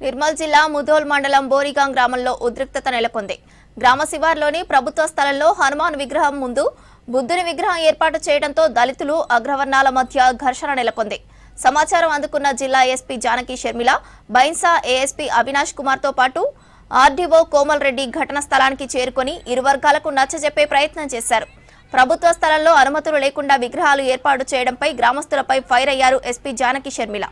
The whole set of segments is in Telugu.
నిర్మల్ జిల్లా ముధోల్ మండలం బోరిగాం గ్రామంలో ఉద్రిక్తత నెలకొంది. గ్రామ శివార్లోని ప్రభుత్వ స్థలంలో హనుమాన్ విగ్రహం ముందు బుద్ధుని విగ్రహం ఏర్పాటు చేయడంతో దళితులు అగ్రవర్ణాల మధ్య ఘర్షణ నెలకొంది. సమాచారం అందుకున్న జిల్లా ఎస్పీ జానకి షర్మిల, బైన్సా ఏఎస్పీ అవినాష్ కుమార్ తో పాటు ఆర్డీఓ కోమల్ రెడ్డి ఘటన స్థలానికి చేరుకుని ఇరు వర్గాలకు నచ్చజెప్పే ప్రయత్నం చేశారు. ప్రభుత్వ స్థలంలో అనుమతులు లేకుండా విగ్రహాలు ఏర్పాటు చేయడంపై గ్రామస్తులపై ఫైర్ అయ్యారు ఎస్పీ జానకి షర్మిల.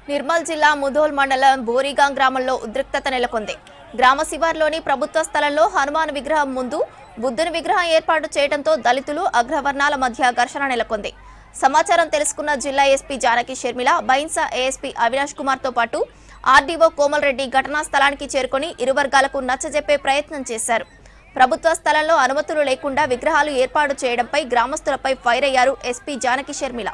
నిర్మల్ జిల్లా ముధోల్ మండలం బోరిగాం గ్రామంలో ఉద్రిక్తత నెలకొంది. గ్రామ శివార్లోని ప్రభుత్వ స్థలంలో హనుమాన్ విగ్రహం ముందు బుద్ధుని విగ్రహం ఏర్పాటు చేయడంతో దళితులు అగ్రవర్ణాల మధ్య ఘర్షణ నెలకొంది. సమాచారం తెలుసుకున్న జిల్లా ఎస్పీ జానకి షర్మిల, బైన్సా ఏఎస్పీ అవినాష్ కుమార్ తో పాటు ఆర్డీఓ కోమల్ రెడ్డి ఘటనా స్థలానికి చేరుకుని ఇరు వర్గాలకు నచ్చజెప్పే ప్రయత్నం చేశారు. ప్రభుత్వ స్థలంలో అనుమతులు లేకుండా విగ్రహాలు ఏర్పాటు చేయడంపై గ్రామస్తులపై ఫైర్ అయ్యారు ఎస్పీ జానకి షర్మిల.